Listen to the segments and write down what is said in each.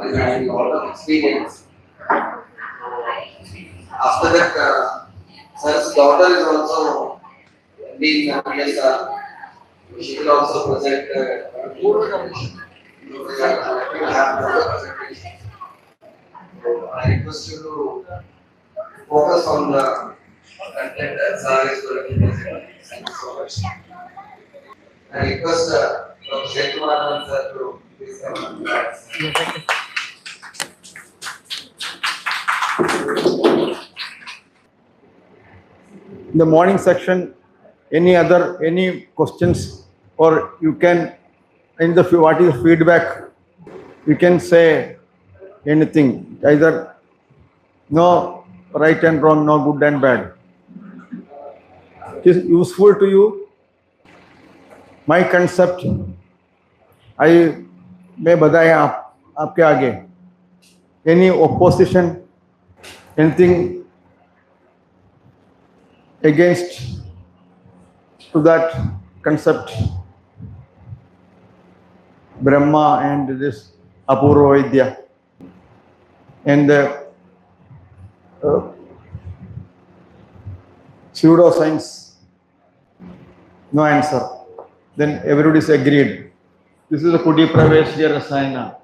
is having a lot of experience. After that, sir's daughter is also being PSR. She will also present presentation. So I request you to focus on the content that sir is going to present. Thank you so much. I request Dr. Shethumaran sir to please come on the In the morning section, any questions, or you can, in the what is feedback, you can say anything, either no right and wrong, no good and bad. It is useful to you. My concept, मैं बताया आपके आगे. Any opposition, anything against to that concept, Brahma and this Apurva Vidya and pseudoscience? No answer. Then everybody is agreed. This is a Kudi Praveshya Rasayana.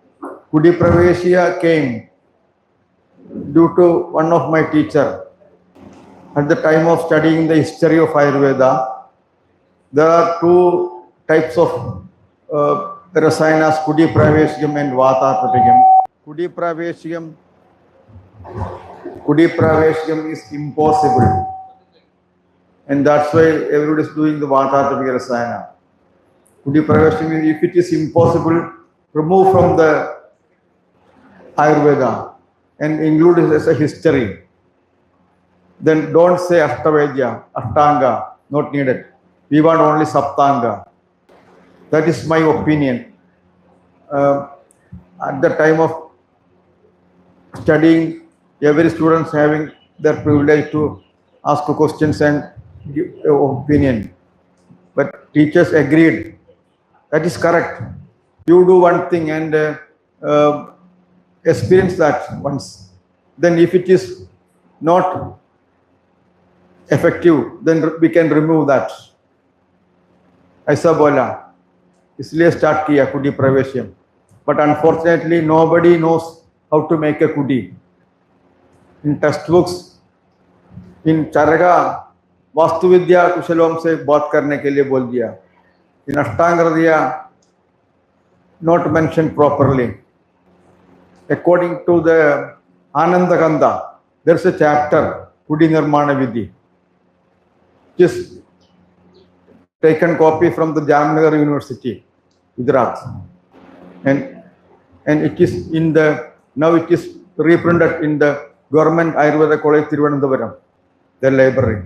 Kudi Praveshya came due to one of my teacher. At the time of studying the history of Ayurveda, there are two types of rasayanas, Kudi Praveshyam and Vata Pratyam. Kudi Praveshyam is impossible. And that's why everybody is doing the Vata Rasayana. Kudi Praveshyam, if it is impossible, remove from the Ayurveda and include it as a history. Then don't say Ashtavedya, Ashtanga, not needed. We want only Saptanga. That is my opinion. At the time of studying, every student is having their privilege to ask questions and give opinion. But teachers agreed. That is correct. You do one thing and experience that once. Then if it is not effective, then we can remove that. ऐसा बोला, इसलिए start किया Kudi Praveshyam. But unfortunately, nobody knows how to make a Kudi. In textbooks, in Charaka, Vastuvidya Kushalom से बात करने के लिए बोल दिया. In Ashtanga, not mentioned properly. According to the Anandagandha, there is a chapter, Kudi Nirmana Vidhi. Just taken copy from the Jamnagar University, Gujarat, and it is in the, now it is reprinted in the Government Ayurveda College Thiruvananthapuram, the library.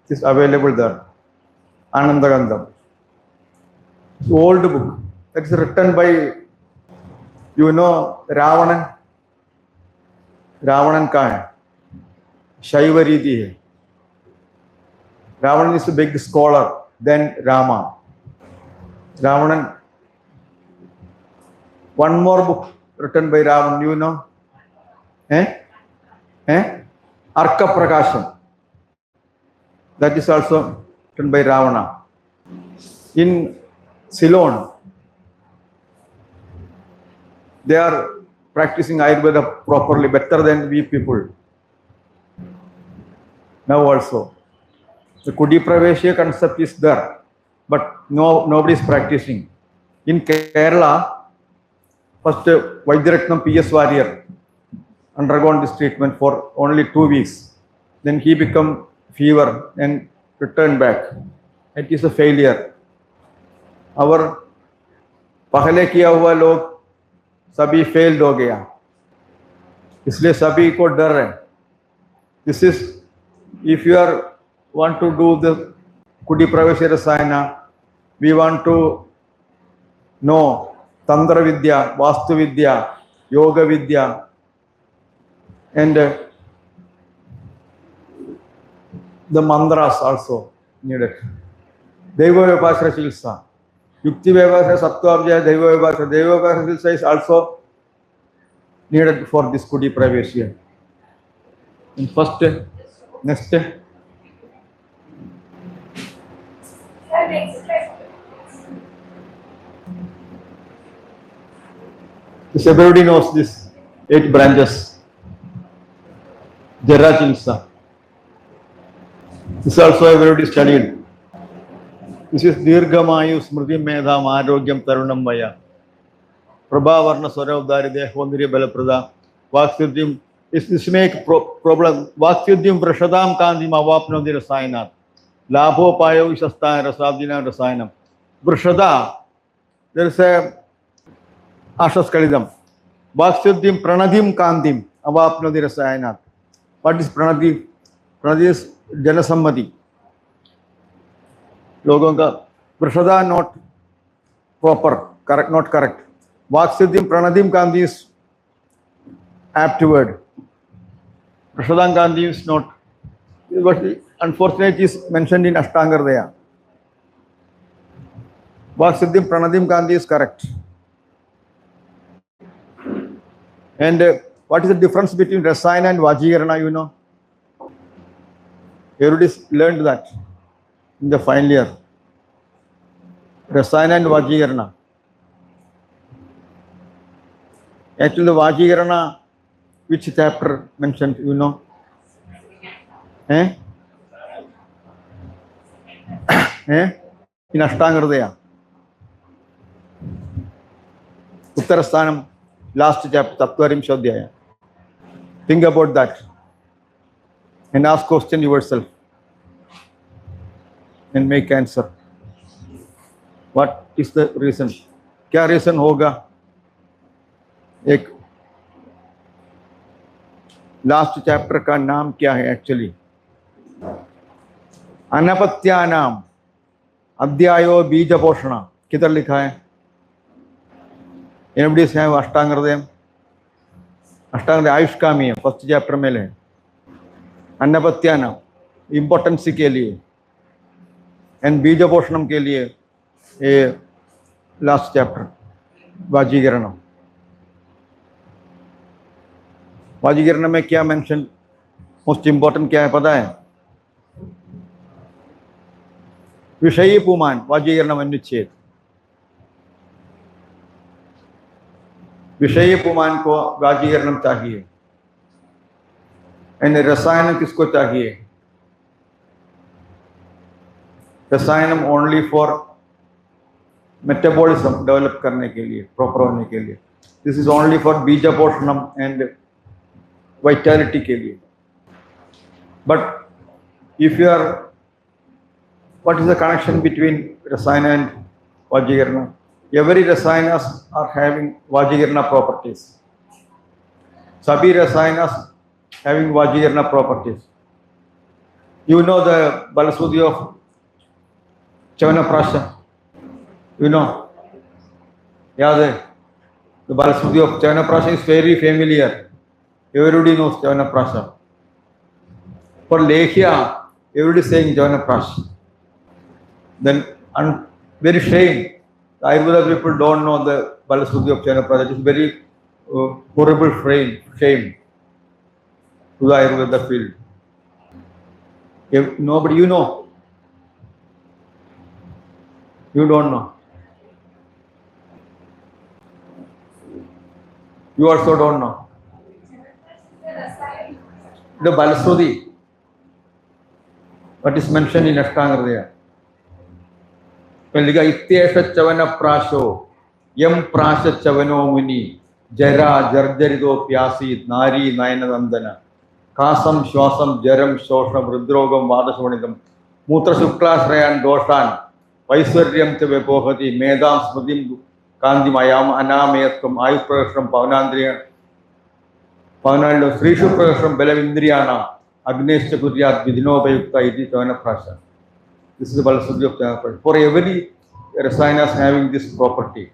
It is available there. Anandagandham. It's old book. That is written by, you know, Ravanan. Ravanan का है, शैव रीति है. Ravanan is a big scholar than Rama. Ravanan. One more book written by Ravanan, you know? Arka Prakasham. That is also written by Ravana. In Ceylon, they are practicing Ayurveda properly, better than we people. Now also. The Kudi Praveshya concept is there, but nobody is practicing. In Kerala, first Vaidyaratnam P.S. Warrior undergone this treatment for only 2 weeks. Then he become fever and returned back. It is a failure. Our पहले किया हुआ लोग सभी failed हो गया. इसलिए सभी को डर है. This is, if you are want to do the Kudi Praveshya Rasayana, we want to know Tantra Vidya, Vastu Vidya, Yoga Vidya, and the mantras also needed. Deva Vyapasara Chilsa. Yukti Vyapasara Sattva Abjaya Deva Vyapasara. Deva Vyapasara Chilsa is also needed for this Kudi Pravesya. In first, next, this everybody knows this 8 branches. Jara Chilsa. This also everybody studied. This is Dirghamayu Smriti Medham Arogyam Tarunam Maya. Prabhavarna Swaravdari Dehondri Balaprada. Vaksiddhim. This make problem. Vaksiddhim Prashadam Kandim Avapno di Rasayanat. Labho Payo Ishastaya Rasabdina Rasayanam. Prashada. There is a Ashas Kalidam. Vaksiddhim Pranadim Kandim Avapno di Rasayanat. What is Pranadi? Pranadi is Janasammati. लोगों का प्रसादा not proper, correct, not correct. Vaksiddhim Pranadim Kanti is apt word. Prasadam Kanti is not. But unfortunately is mentioned in Ashtangar there. Vaksiddhim Pranadim Kanti is correct. And what is the difference between Rasayana and Vajigirana, you know? Everybody learned that in the final year. Rasayana and Vajigirana. Actually, the Vajigirana, which chapter mentioned, you know? In Ashtangar there. Uttarasthanam, last chapter, Tattvarim Shodhyaya. Think about that and ask question yourself and make answer. What is the reason? क्या reason होगा? एक last chapter का नाम क्या है actually? अनपत्यानाम अध्यायो बीज पोषण. किधर लिखा है? एनबडी से अष्टांगहृदय. अष्टांगहृदय आयुष्कामी है, फर्स्ट चैप्टर में है. अन्नपत्यानाम इम्पोर्टेंसी के लिए एंड बीज पोषणम के लिए ये लास्ट चैप्टर वाजीकरणम. वाजीकरण में क्या मेंशन मोस्ट इंपॉर्टेंट क्या है पता है? विषयी पुमान वाजीकरणम अनुच्छेद. विषयी पुमान को वाजीकरणम चाहिए. एंड रसायन किसको चाहिए? रसायनम ओनली फॉर मेटाबॉलिज्म डेवलप करने के लिए, प्रॉपर होने के लिए. दिस इज ओनली फॉर बीज पोषणम एंड वाइटैलिटी के लिए. But if you are, what is the connection between rasayan and vajikaran? Every रसायनस आर हैविंग वाजीकरण प्रॉपर्टीज. सभी रसायनस having Vajigirana properties. You know the Balasudhi of Chavanaprasha? You know? Yeah, the Balasudhi of Chavanaprasha is very familiar. Everybody knows Chavanaprasha. For Lekhya, everybody is saying Chavanaprasha. Then, very shame, the Ayurveda people don't know the Balasudhi of Chavanaprasha. It is very horrible shame to the Ayurveda field. If nobody, you know, you don't know. You also don't know. The Balasudhi, what is mentioned in Ashtangar there. Ityesha chavana prasho, yam prasha chavano muni, jara jarjarido pyasi, nari nayanandana. Kasam, Shwasam, Jaram, Shosham, Rudrogam, Vadasvanidam, Mutra Suklasrayan, Doshan, Vaiswaryam Tevepohati, Medam, Smudim, Kandimayam, Anamayakam, Ayuprasham, Pavanandriya, Pavanaldo, Sri Shuprasham, Belavindriana, Agnesh Chakutyat, Vidinopayukta, Iti, Chavanaprasha. This is the Balasudhi of Chavanaprasha. For every Rasayanas having this property,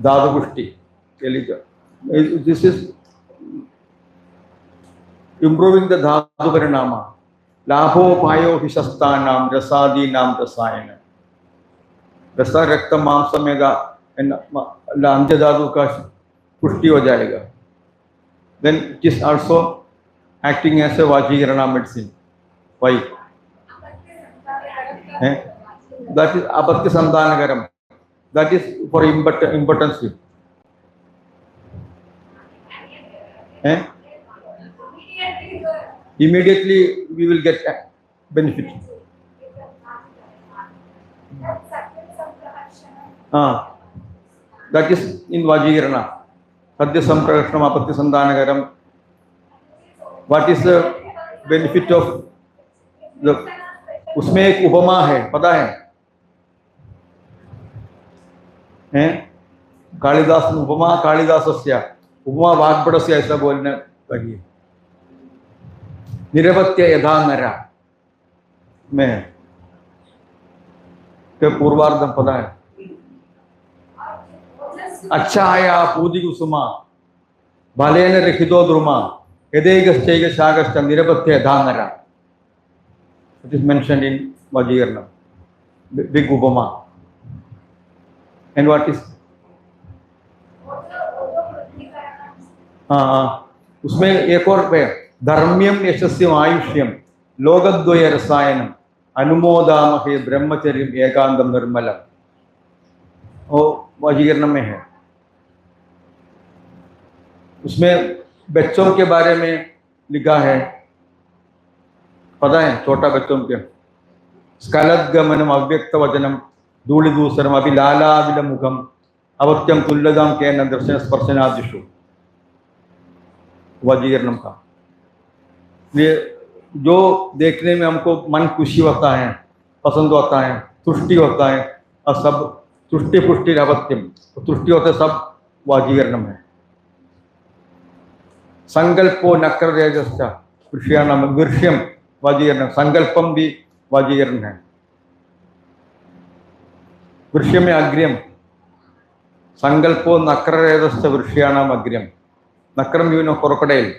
Dadapushti, this is improving the dhatu parinama. Labho payo hisasthanam rasadinam rasayana. Rasa rakta mamsa mega and la andya dhatu ka पुष्टि हो जाएगा. Then it is also acting as a Vajigirana medicine. Why? That is Apatya Sandhanagaram. That is for impotence. Immediately we will get benefit. That is in Vajigirana. Sadhya Sampragashnam Apatya Sandhanagaram. What is the benefit of the? उसमें एक उपमा है, पता है? कालिदास उपमा कालिदासस्य उपमा वाग्भटस्य ऐसा बोलने लगी. निरवत्य यथा नर में के पूर्वार्धम पता है? अच्छा आया पूजी कुसुमा बालेन रखितो द्रुमा यदेगश्चैग शागश्च निरवत्य यथा नर. It is mentioned in Vajigirana, big upama. And what is? उसमें एक और पे धर्म्यम यशस्यम आयुष्यम लोकद्वय रसायनम अनुमोदामहे ब्रह्मचर्यम एकांतम निर्मलम. वो वाजीकरण में है. उसमें बच्चों के बारे में लिखा है, पता है? छोटा बच्चों के स्कलद्गमनम अव्यक्त वचनम धूलिदूसरम अभिलालाविल मुखम अवत्यम तुल्यदाम के दर्शन स्पर्शनादिशु. वाजीकरणम का ये जो देखने में हमको मन खुशी होता है, पसंद होता है, तुष्टि होता है, और सब तुष्टि पुष्टि अवत्यम तुष्टि होता है, सब वाजीकरणम है. संकल्पो नक्र रेजश्च विषयाणाम विषयम वाजीकरण. संकल्पम भी वाजीकरण है. वृक्ष में अग्रियम संकल्पो नक्र रेजश्च विषयाणाम अग्रियम. नक्रम यू नो क्रोकोडाइल.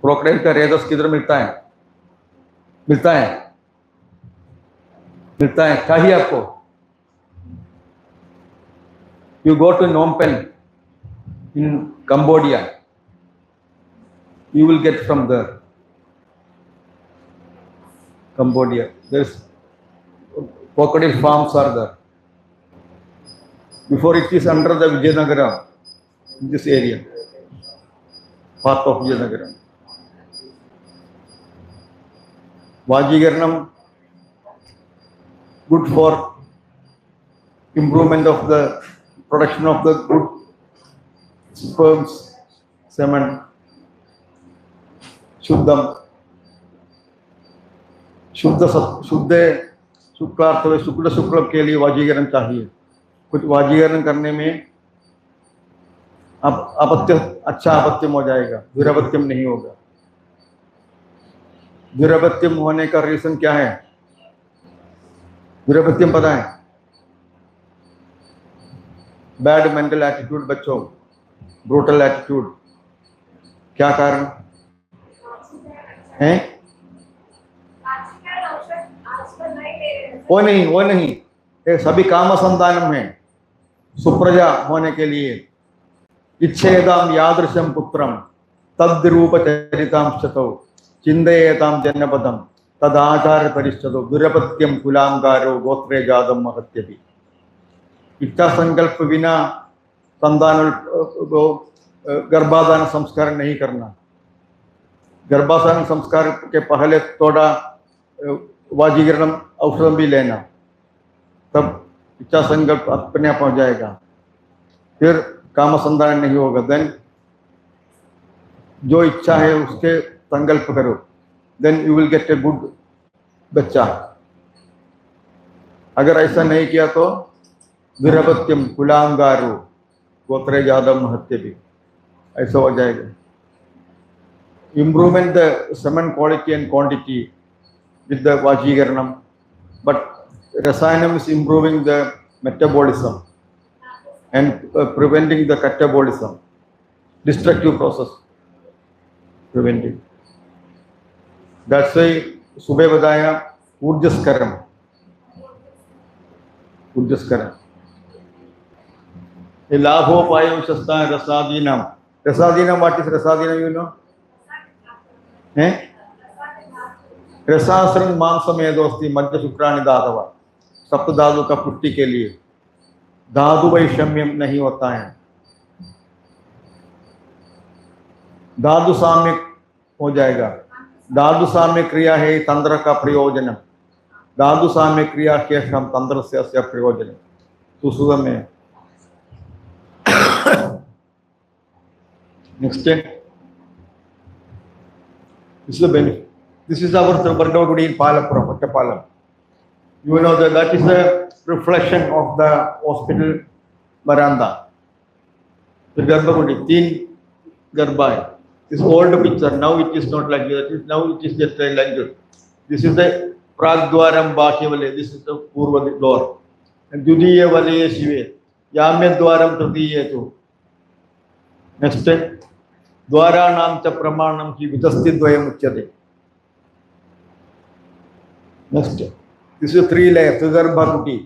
क्रोकोडाइल का रेदस किधर मिलता है? मिलता है, मिलता है. चाहिए आपको? You go to Phnom Penh in Cambodia, you will get from there. Cambodia, there's crocodile farms are there. Before it is under the Vijayanagara, in this area, part of Vijayanagara. Vajigaranam, good for improvement of the production of the good sperms, semen. शुद्धम शुद्ध शुक्लार्थ में शुक्ल शुक्ल के लिए वाजीकरण चाहिए. कुछ वाजीकरण करने में अब अपत्य अच्छा अपत्यम हो जाएगा, दुरापत्यम नहीं होगा. दुरापत्यम होने का रीजन क्या है? दुरापत्यम पता है? बैड मेंटल एटीट्यूड बच्चों, ब्रूटल एटीट्यूड. क्या कारण हैं? वो नहीं, ये सभी काम संतानम है. सुप्रजा होने के लिए इच्छेदाम यादृशम पुत्रम तद्रूप चरितां शतो चिंदयेतां जन्मपदम तदाचार परिष्ठतो दुरपत्यम कुलांगारो गोत्रे जातम महत्यपि. इच्छा संकल्प बिना संतान गर्भाधान संस्कार नहीं करना. गर्भाधान संस्कार के पहले थोड़ा वाजीकरण औषध भी लेना, तब इच्छा संकल्प अपने आप हो जाएगा. फिर काम संधान नहीं होगा. देन जो इच्छा है उसके संकल्प करो, then you will get a good बच्चा. अगर ऐसा नहीं किया तो दुरापत्यम कुलांगारो गोत्रे जातम महत्यपि ऐसा हो जाएगा. Improvement the semen quality and quantity with the Vajigaranam, but Rasayanam is improving the metabolism and preventing the catabolism, destructive process preventing. That's why Subhe Vadaya Urjaskaram. Labhopayam shastan rasadinam. Rasadinam, what is rasadinam, you know? रसासृंग मांस में दोस्ती मध्य शुक्राणी धातव सप्त धातु का पुष्टि के लिए धातु वैषम्यम नहीं होता है, धातु साम्य हो जाएगा। धातु साम्य क्रिया है तंत्र का प्रयोजन, धातु साम्य क्रिया के हम तंत्र से प्रयोजन सुसुध में। Next, this is the benefit. This is our Bardavagudi in Palapuram, Vattapalam. You know that is a reflection of the hospital veranda. The Garbhagudi, Teen Garbhai. This old picture, now it is not like that. Now it is just like this. This is the Pragdwaram Bhakya. This is the Purva door. And Dudiya Valaya Shive. Yamya Dwaram Tradiya too. Next step. द्वारा नाम च प्रमाणम की वितस्ति द्वयम उच्यते। Next, this is 3 layers गर्भकुटी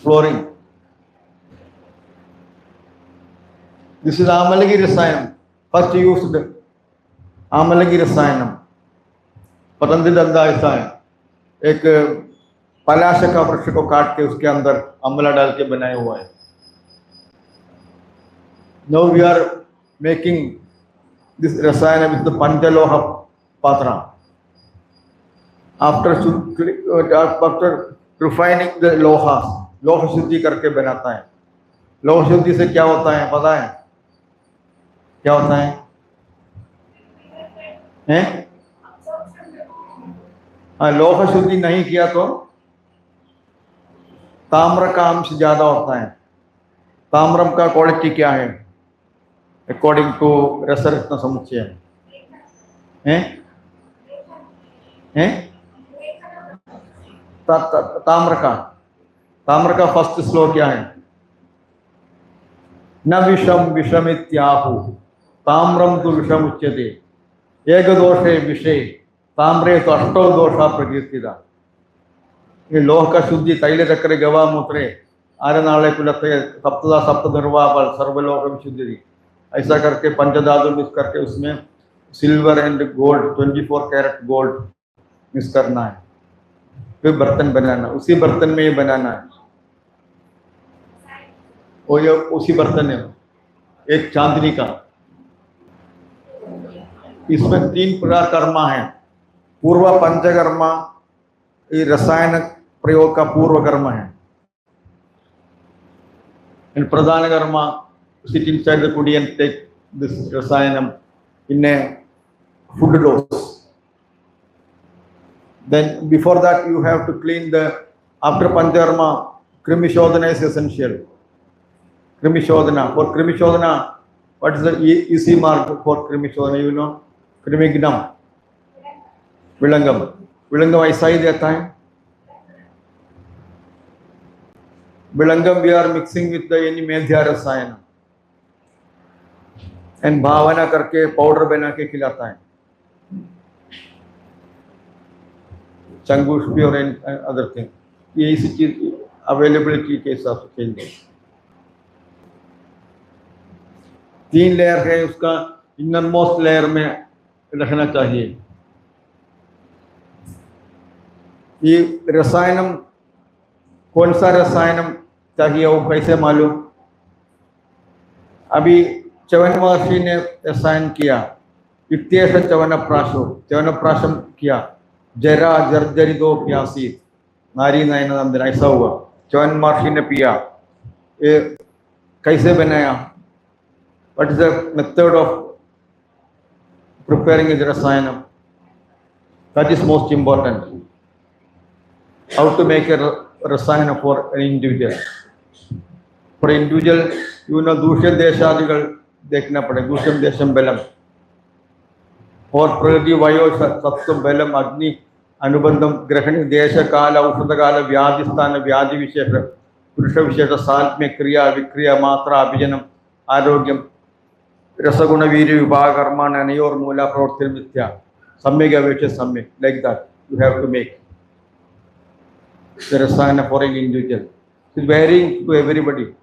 flooring. This is आमलगी रसायनम, फर्स्ट यूज्ड आमलगी रसायनम पतंजलि दंडायसाय, एक पलाश का वृक्ष को काट के उसके अंदर अम्ला डाल के बनाया हुआ है। Now we are making this rasayana with the Panchaloha Patra. After refining the lohas, लोह शुद्धि करके बनाता है। लोह शुद्धि से क्या होता है पता है? क्या होता है? हैं? लोह शुद्धि नहीं किया तो ताम्र का अंश ज्यादा होता है। ताम्रम का क्वालिटी क्या है अकॉर्डिंग टू रसरत्न समुच्चय? ताम्र का फर्स्ट श्लोक क्या है? न विषम विषमित्याहु ताम्रम तो विषम उच्यते एक दोषे विषे ताम्रे तो अष्टो दोषा प्रकीर्तिता। ये लोह का शुद्धि तैल चक्र गवा मूत्रे आरे नाले कुलते सप्तदा सप्त निर्वापल सर्वलोक विशुद्धि, ऐसा करके पंचधातु मिक्स करके उसमें silver and gold 24 carat gold mix करना है, फिर बर्तन बनाना, उसी बर्तन में ये बनाना है। और ये उसी बर्तन है एक चांदनी का। इसमें 3 प्रकार कर्मा है। पूर्व पंचकर्मा ये रसायन प्रयोग का पूर्व कर्म है। And pradhana karma, sit inside the kudi and take this rasayanam in a food dose. Then before that you have to clean the, after panchakarma, krimi shodhana is essential. Krimi shodhana. For krimi shodhana, what is the easy mark for krimi shodhana? You know, krimi gnam, vilangam. Vilangam ऐसा ही देता है। Vilangam we are mixing with the any medhya rasayana and भावना करके powder बना के खिलाता है। चंगुष्पी और other thing, ये इसी चीज अवेलेबिलिटी के हिसाब से खेल। 3 लेयर है उसका, इनर मोस्ट लेयर में रखना चाहिए। ये रसायनम कौन सा रसायनम चाहिए वो कैसे मालूम? अभी च्यवन महर्षि ने रसायन किया, इत्येष च्यवनप्राशो, च्यवनप्राशम किया, जरा जर्जरितो प्यासी नारी नयन नंदन, ऐसा हुआ। च्यवन महर्षि ने पिया। ये कैसे बनाया? What is the method of preparing the रसायनम? That is most important. How to make a rasayana for an individual? For individual, you know, दूषण देशादिകൾ देखना पड़ेगा। दूषण देशम बलम और प्रकृति वायु सत्व बलम अग्नि अनुबंधम ग्रहण देश काल औषध काल व्याधि स्थान व्याधि विशेष पुरुष विशेष सात्म्य क्रिया विक्रिया मात्रा अभिजनम आरोग्यम रसगुण वीर विभाग कर्माण अनयोर मूला प्रवृत्ति मिथ्या सम्यक अवेक्ष सम्यक, like that you have to make the rasayana for an individual. is varying to everybody,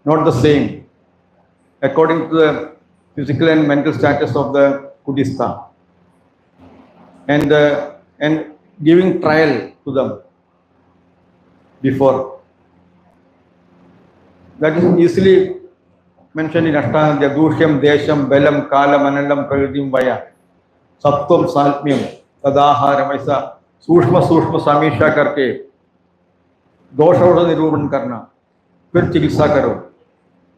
not the same, according to the physical and mental status of the Kudista, and giving trial to them before. That is easily mentioned in Ashtanga, Dushyam, Desham, Belam, Kalam, Analam, Pravidim, Vaya, Saptam, Salmyam, Tadaharam, ऐसा सूक्ष्म सूक्ष्म समीक्षा करके दोष और निरूपण करना, फिर चिकित्सा करो,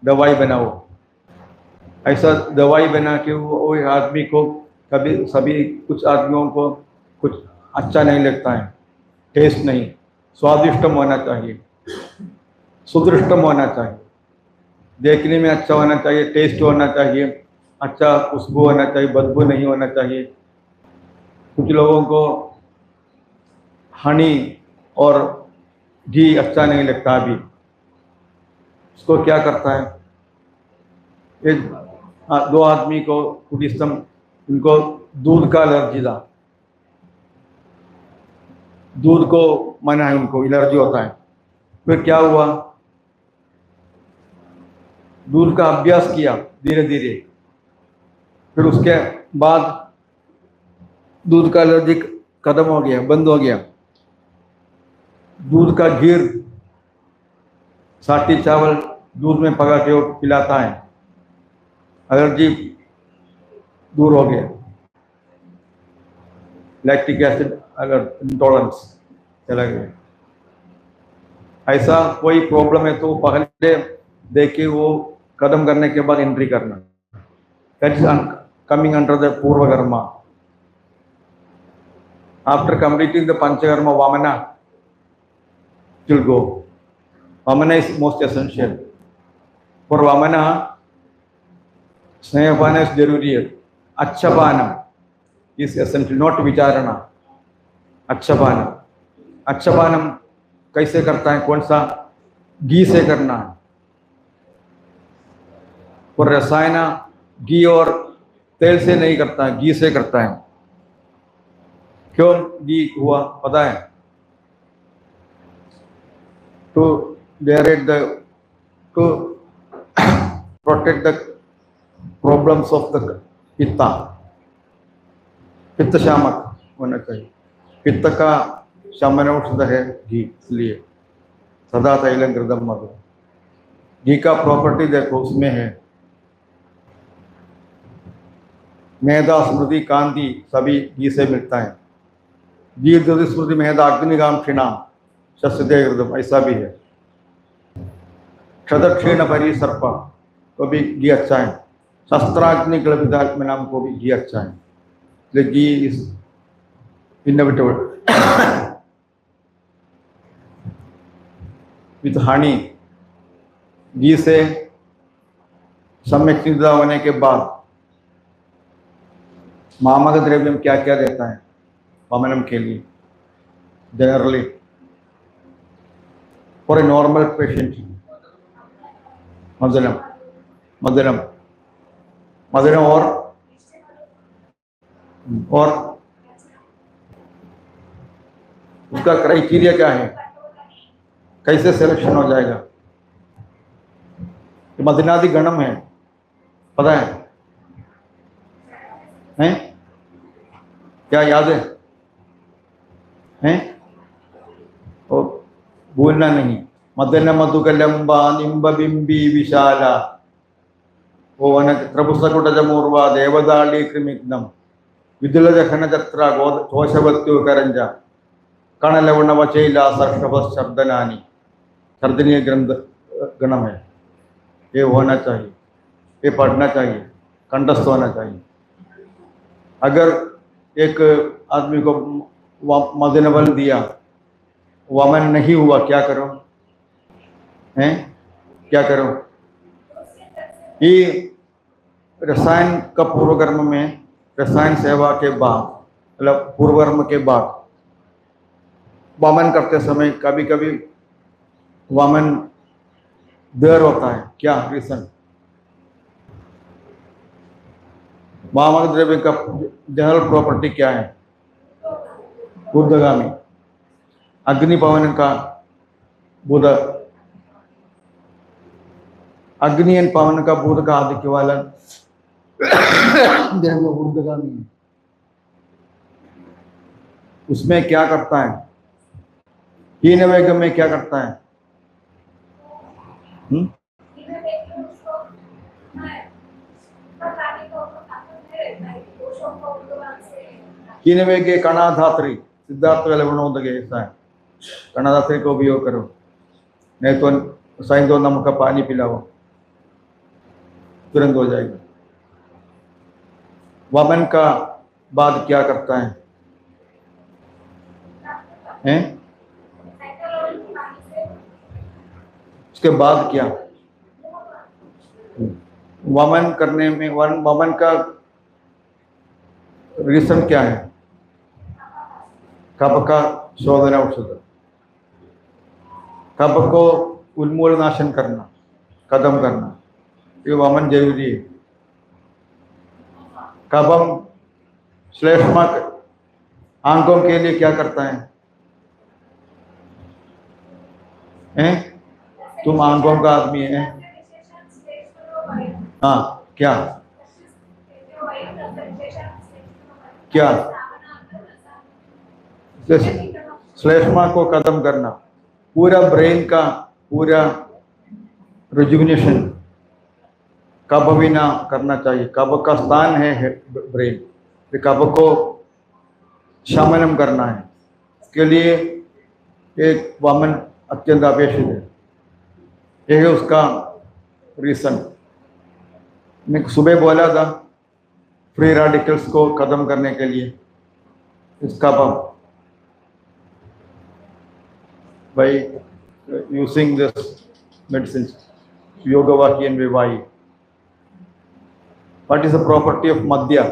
दवाई बनाओ। ऐसा दवाई बना के वो आदमी को कभी सभी कुछ आदमियों को कुछ अच्छा नहीं लगता है, टेस्ट नहीं, स्वादिष्टम होना चाहिए, सुदृष्टम होना चाहिए, देखने में अच्छा होना चाहिए, टेस्ट होना चाहिए, अच्छा खुशबू होना चाहिए, बदबू नहीं होना चाहिए। कुछ लोगों को हनी और घी अच्छा नहीं लगता अभी, उसको क्या करता है, एक दो आदमी को कुडिस्तम, उनको दूध का एलर्जी था, दूध को मना है, उनको एलर्जी होता है। फिर क्या हुआ, दूध का अभ्यास किया धीरे धीरे, फिर उसके बाद दूध का एलर्जी खत्म हो गया, बंद हो गया। दूध का घीर, साटी चावल दूध में पका के वो पिलाता है, एलर्जी दूर हो गया, लैक्टिक एसिड इंटॉलरेंस चला गया। ऐसा कोई प्रॉब्लम है तो पहले देखे वो खत्म करने के बाद एंट्री करना, that is coming under the पूर्व कर्मा। आफ्टर कंप्लीटिंग द पंचकर्मा, वामना will go. Vamana is most essential. For Vamana, स्नेहपान is जरूरी है, अच्छा पानम is essential, not विचारणा। अच्छा पानम कैसे करता है, कौन सा, घी से करना है। और रसायन घी और तेल से नहीं करता है, घी से करता है। क्यों घी हुआ पता है, to protect the problems of the pitta, पित्त शामक होना चाहिए। पित्त का शमन औषध है घी, इसलिए सदा तैलं घृतम मधु। घी का प्रॉपर्टी देखो, उसमें है मेधा, स्मृति, कांति, सभी घी से मिलता है। घी द्युति स्मृति मेधा अग्निगाम क्षीणाम शस्यते घृतम, ऐसा भी है। क्षतक्षीण परिसर्प को भी घी अच्छा है। शस्त्राग्नि कल्पितात्म नाम को भी घी अच्छा है। घी इज इनोवेटिव। विथ हनी, घी से सम्यक निद्रा होने के बाद मामक द्रव्यम क्या क्या देता है वमनम के लिए, generally for a normal patient, मदनम मदनम मदनम और उसका क्राइटेरिया क्या है, कैसे सिलेक्शन हो जाएगा। तो मदनादि गणम है, पता है हैं? क्या याद है? हैं? और भूलना नहीं। मदन मधुकलंबा निम्ब बिंबी विशाला ओवन त्रपुसकुटजमूर्वा देवदाली कृमिग्नम विदुलज खनजत्रा घोषवत्यो करंज कणलवणवचैला सर्षभ शब्दनानी, सर्दनीय ग्रंथ गणम है। ये होना चाहिए, ये पढ़ना चाहिए, कंठस्थ होना चाहिए। अगर एक आदमी को मदन बल दिया, वमन नहीं हुआ, क्या करो हैं, क्या करो? ये रसायन का पूर्व कर्म में, रसायन सेवा के बाद, मतलब पूर्व कर्म के बाद वामन करते समय कभी कभी वामन देर होता है। क्या रीजन? वामन द्रव्य का जनरल प्रॉपर्टी क्या है? ऊर्ध्वगामी। अग्नि पवन का बुध अग्नि एंड पवन का भूत का आदित्य वाला देव ऊर्ध्वगामी है। उसमें क्या करता है? हीन वेगम में क्या करता है? हीन वेगे कणाधात्री सिद्धार्थ लवणोदगे ऐसा है। कणाधात्री का उपयोग करो, नहीं तो साइन दो नमक का पानी पिलाओ, तुरंत हो जाएगा। वमन का बाद क्या करता है? हैं? उसके बाद क्या? वमन करने में वमन का रीजन क्या है? कफ का शोधन औषध, कफ को उन्मूलनाशन करना, खत्म करना, ये वमन जरूरी है। कफम श्लेष्मा आंखों के लिए क्या करता है? हैं? तुम आंखों का आदमी है। हाँ, क्या क्या? श्लेष्मा को खत्म करना, पूरा ब्रेन का पूरा रिजुविनेशन कफ बिना करना चाहिए। कफ का स्थान है ब्रेन, कफ को शमनम करना है, इसके लिए एक वमन अत्यंत अपेक्षित है। यह है उसका रीजन। मैं सुबह बोला था फ्री रेडिकल्स को खत्म करने के लिए इसका by using this medicines, yoga vaki and vivai. What is the property of madhya?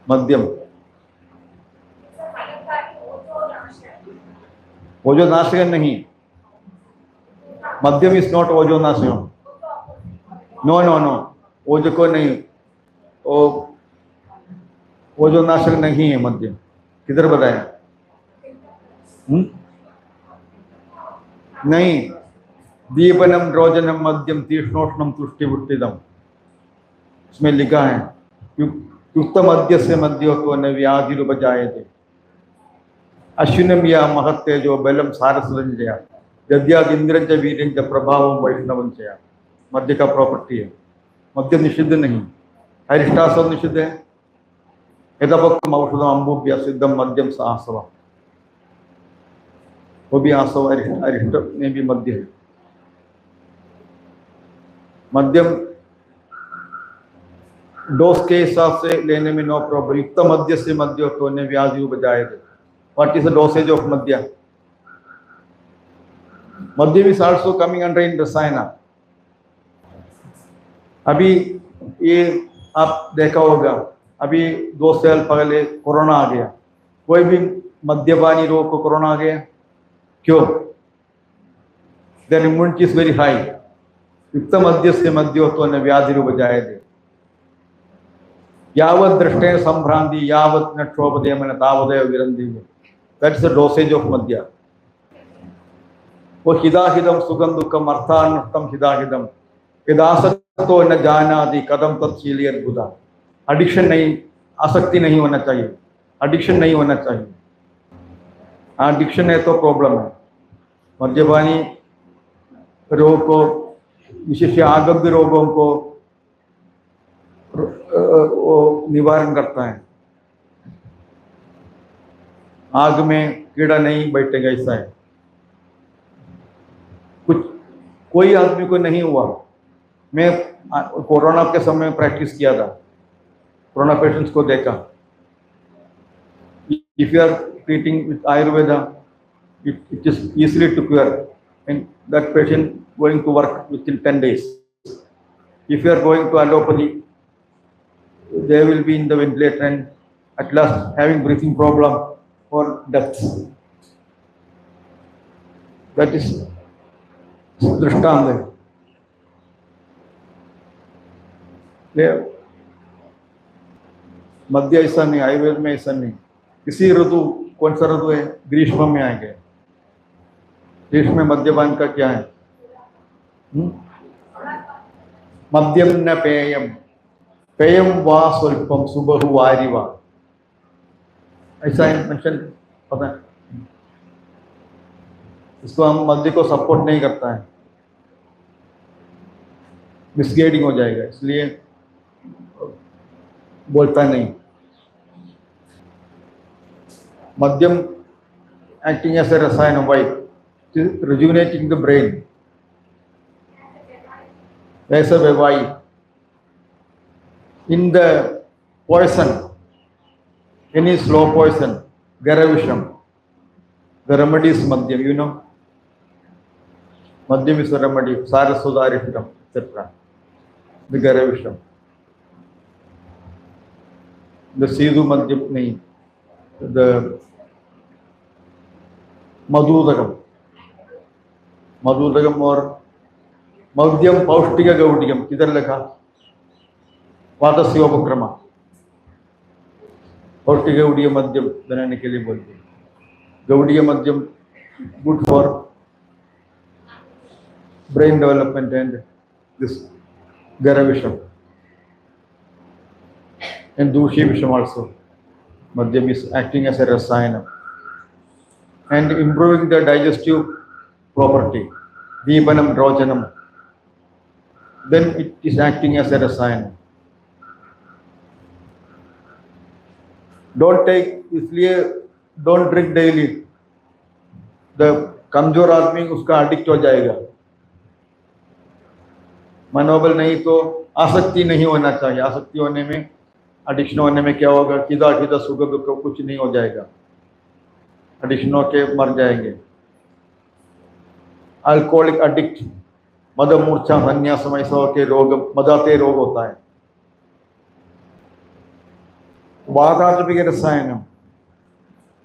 Madhyam. ओजोनाशयन नहीं, मध्यम इज नॉट ओजोनाशयन। नो नो नो, ओजो को नहीं, ओजोनाशक नहीं है मध्यम। किधर बताया? नहीं, दीपनम रोजनम मध्यम तीक्ष्णोष्णम तुष्टिवृत्तिदम, इसमें लिखा है युक्त मध्य से मध्योत्व न व्याधिरुपजायते अश्विनम या महत्तेजो बलम सारसंजया यद्याद इंद्रंच वीर्यंच प्रभावम वैष्णवंचया। मध्य का प्रॉपर्टी है। मध्य निषिद्ध नहीं, अरिष्टासव निषिद्ध है। यथापक्तम औषधम अंबुभ्य सिद्धम मध्यम सासव, वो भी आसव अरिष्ट में भी मध्य है। मध्यम डोज के हिसाब से लेने में नो प्रॉब्लम। युक्त मध्य से मध्य तो ने व्याधि उपजाए थे। What is the dosage of मध्य? मध्यम is also coming under in रसायना। अभी ये आप देखा होगा, अभी 2 साल पहले कोरोना आ गया, कोई भी मद्यपानी रोग को कोरोना आ गया, क्यों? Their immunity is very high. युक्त मध्य से मध्योत्व न व्याधि उपजाए थे यावत् दृष्टे संभ्रांति यावत् न क्षोभदेमन तावदेव विरंदी। दैट्स द डोसेज ऑफ मध्य। वो हिदाहिदम सुगम दुखम अर्थानुष्टम हिदाहिदम यदासक्तो न जानादि कदम तत्शीलियत बुधा। एडिक्शन नहीं, आसक्ति नहीं होना चाहिए, एडिक्शन नहीं होना चाहिए। एडिक्शन है तो प्रॉब्लम है। मद्यपानी रोग को, विशेष आगम्य रोगों को वो निवारण करता है। आग में कीड़ा नहीं बैठेगा, ऐसा है। कुछ कोई आदमी को नहीं हुआ। मैं कोरोना के समय प्रैक्टिस किया था, कोरोना पेशेंट्स को देखा। If you are treating with Ayurveda it is easily to cure, and that patient going to work within 10 days. If you are going to allopathy, they will be in the ventilator and at last having breathing problem or death. That is दृष्टांत है। मध्य ऐसा नहीं, आयुर्वेद में ऐसा नहीं। किसी ऋतु, कौन सा ऋतु है? ग्रीष्म में आएंगे। ग्रीष्म में मद्यपान का क्या है? मद्यम न पेयम, पेयम वा स्वल्पम सुबहु वारिवा, ऐसा मेंशन पता है। इसको हम मद्य को सपोर्ट नहीं करता है, मिसगाइडिंग हो जाएगा, इसलिए बोलता नहीं। मद्यम acting as a rasayanam, why? It is rejuvenating the brain. As a why? In the poison, any slow poison, Garavisham, the remedy is Madhyam, you know. Madhyam is the remedy, Sarasudharisham, etc. The Garavisham. The Sidhu Madhyam, nahi. The Madhudagam. Madhudagam और Madhyam Paustika Gaudiyam, किधर लिखा? वातस्योपक्रमा, पौष्टिक गौड़ीय मध्यम बनाने के लिए बोलते हैं। गौड़ीय मध्यम good for brain development and this Garavisam and Dushi Visham also. Madhyam is acting as a rasayanam and improving the digestive property. Deepanam Rojanam. Then it is acting as a rasayanam. Don't take, इसलिए don't drink daily. The कमजोर आदमी उसका addict हो जाएगा। मनोबल नहीं तो आसक्ति नहीं होना चाहिए। आसक्ति होने में, एडिक्शन होने में क्या होगा? किधर किधर सुख दुख कुछ नहीं हो जाएगा, एडिक्शन होके मर जाएंगे। अल्कोहलिक एडिक्ट, मद मूर्छा संन्यास के रोग, मदाते रोग होता है। वातात्मिक रसायनम,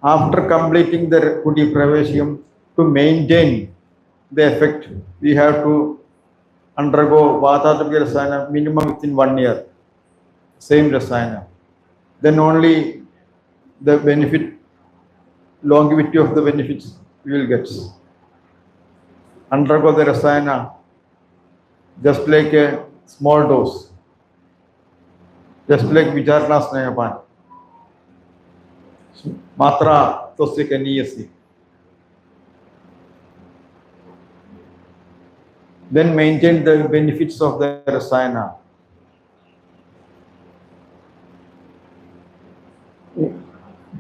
after completing the kuti pravesham, to maintain the effect we have to undergo vatatmika rasayana minimum within 1 year, same rasayana. Then only the benefit, longevity of the benefits we will get. Undergo the rasayana just like a small dose, just like vicharna snehapan. Matra tosya kaniyasi. Then maintain the benefits of the rasayana.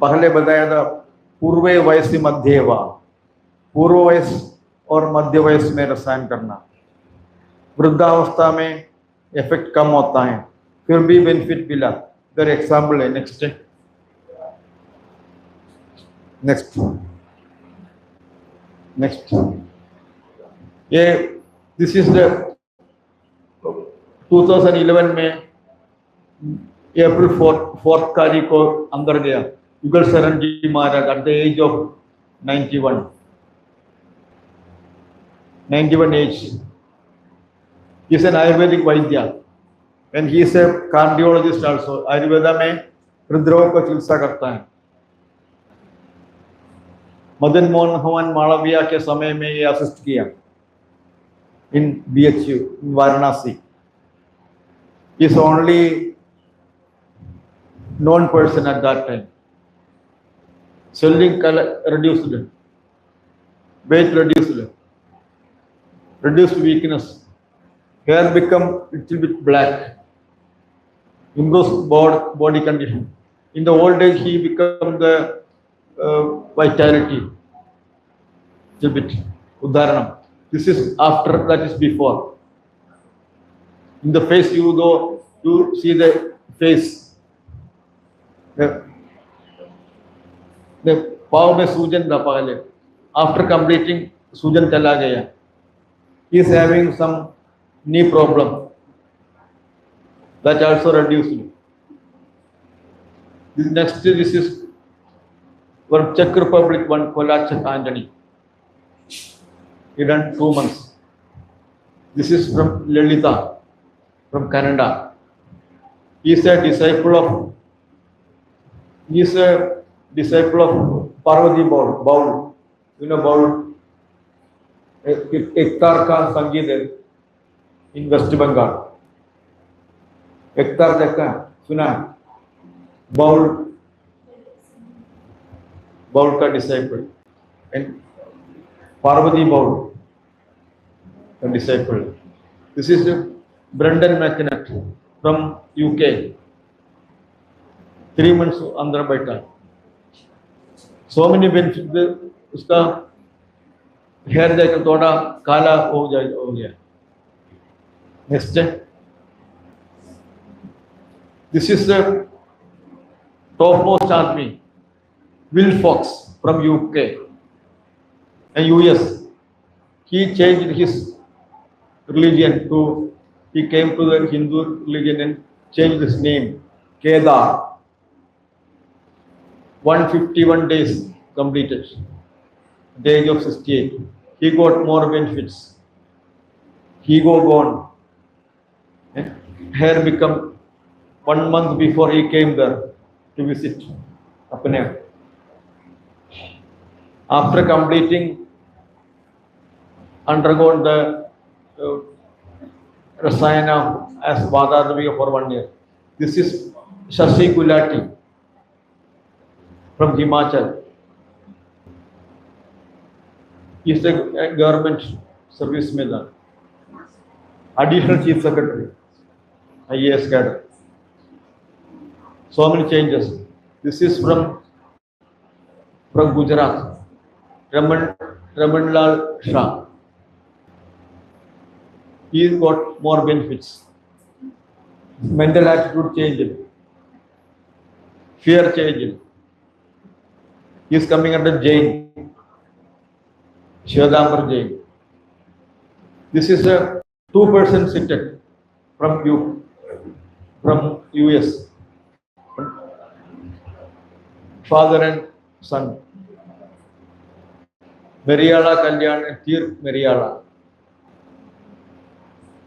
पहले बताया था पूर्वे वयस मध्य वा, पूर्व वयस और मध्य वयस में रसायन करना। वृद्धावस्था में इफेक्ट कम होता है, फिर भी बेनिफिट मिला। इधर एग्जाम्पल है, नेक्स्ट नेक्स्ट ये दिस इज द 2011 में अप्रैल 4 तारीख को अंदर गया Yugal Sharan ji Maharaj at the age of 91 age. Is an Ayurvedic vaidya and he is a cardiologist also. Ayurveda में हृदरोग को चिकित्सा करता है। मदन मोहन मालवीय के समय में ये असिस्ट किया इन BHU in Varanasi. Is only known person at that time. Swelling reduced, weight reduced, reduced weakness, hair become little bit black, improves body condition. In the old age, he become the vitality, little bit. Udaharanam. This is after, that is before. In the face, you go, you see the face. The पाव में सूजन था पहले, after completing सूजन चला गया. He is having some knee problem, that also reduced. This is from Czech Republic, one Kolachak Anthony. He done 2 months. This is from Lalitha, from Canada. He is a disciple of Parvati Baul. You know Baul? एक तार का संगीत है, in West Bengal. Ektar Dekka, Suna, Baul का disciple, and Parvati Baul, a disciple. This is Brendan McNutt from UK. 3 months Andhra Baita. So many benefits. उसका hair जाकर थोड़ा काला हो गया. Next, this is the topmost army, Will Fox from UK and US. He changed his religion he came to the Hindu religion and changed his name, Kedar. 151 days completed, at the age of 68. He got more benefits. He go gone. And hair become 1 month before he came there to visit Apne. After completing, undergone the Rasayana as Vadadavika for 1 year. This is Shashi Gulati from Himachal. He is a government service man. Additional Chief Secretary, IAS cadre. So many changes. This is from Gujarat, Ramanlal Shah. He got more benefits. Mental attitude changed. Fear changed. He is coming under Jain, Shivadambar Jain. This is a 2% seated from US. Father and son. Meriala Kalyan and Tir Meriala.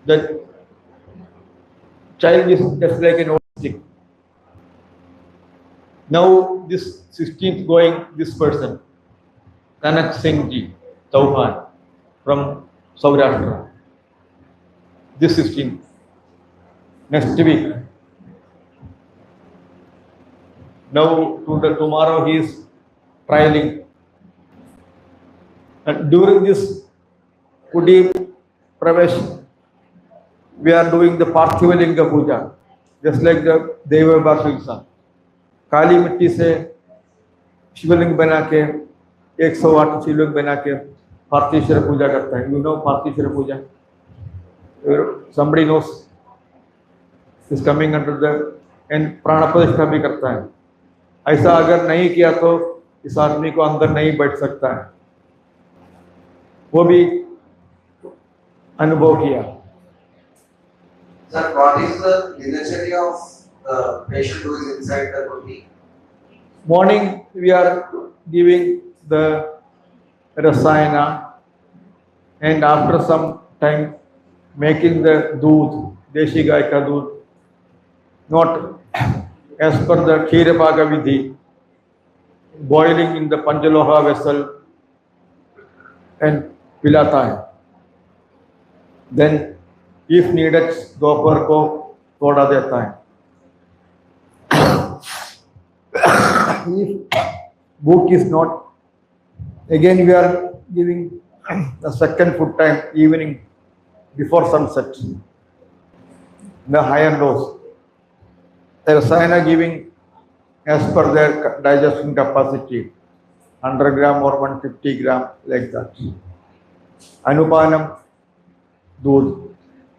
The child is just like an autistic. Now this 16th going, this person, Kanak Singh Ji Chauhan from Saurashtra. This 16th. Next week. Now tomorrow he is trialing. And during this Kudi Pravesh, we are doing the Parthivalinga Puja, just like the Deva Bhashinsa. काली मिट्टी से शिवलिंग बना के 108 शिवलिंग बना के पार्थेश्वर पूजा करता है. You know पार्थेश्वर Puja? Somebody knows is coming under the and प्राण प्रतिष्ठा भी करता है. ऐसा अगर नहीं किया तो इस आदमी को अंदर नहीं बैठ सकता है. वो भी अनुभव किया. Sir, what is the necessity of the patient who is inside the body? Morning we are giving the rasayana and after some time making the doodh, deshi gai ka doodh, not as per the Kshirabhaga Vidhi, boiling in the Panchaloha vessel and pilata hai. Then if needed दोपहर को थोड़ा देता है. If book is not, again we are giving the second food time evening before sunset. The higher dose. The rasayana giving as per their digestion capacity, 100 gram or 150 gram like that. Anupanam, दूध.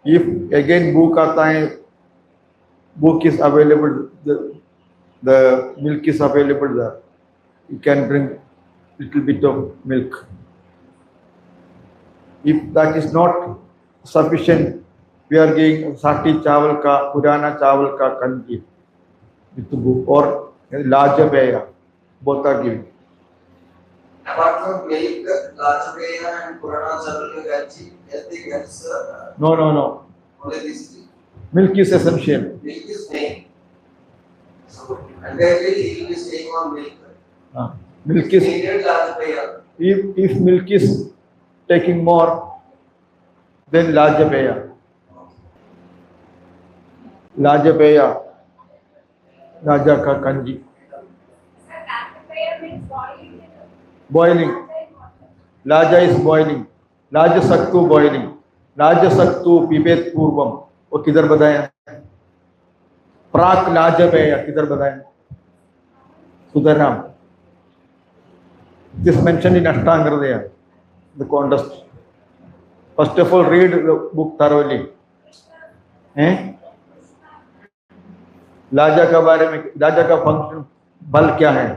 If again book आता है, book is available, the milk is available there. You can drink little bit of milk. If that is not sufficient, we are giving sati chawal ka, purana chawal ka kanji with book or larger peya. Both are giving. Apart from milk, Lajpeya and Purana Chawal ka kanji, anything else? No. Only these three. Milk is essential. Milk is main. So, entirely he will be staying on milk. Milk is, Needed Lajpeya. if milk is taking more, then larger peya. लाजपेय राजा का कंजी boiling लाजा is boiling लाजसक्तु boiling लाजसक्तु पिबेत पूर्वम वो किधर बताया प्राक लाजपेय किधर बताया सुधरराम this mentioned in Ashtanga Hridaya the contest first of all read the book thoroughly लाजा का बारे में लाजा का फंक्शन बल क्या है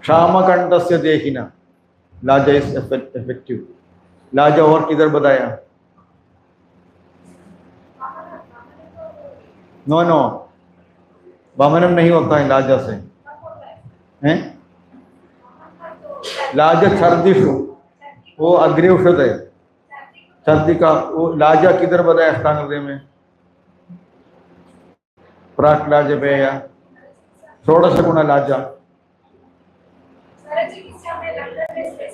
क्षामकंठस्य देहिना लाजा इज इफेक्टिव लाजा और किधर बताया नो नो वमनम नहीं होता है लाजा से हैं लाजा छर्दिशु वो अग्नि औषध है छर्दी का वो लाजा किधर बताया अष्टांग हृदय में प्राक लाजपेय षोडश गुण लाजा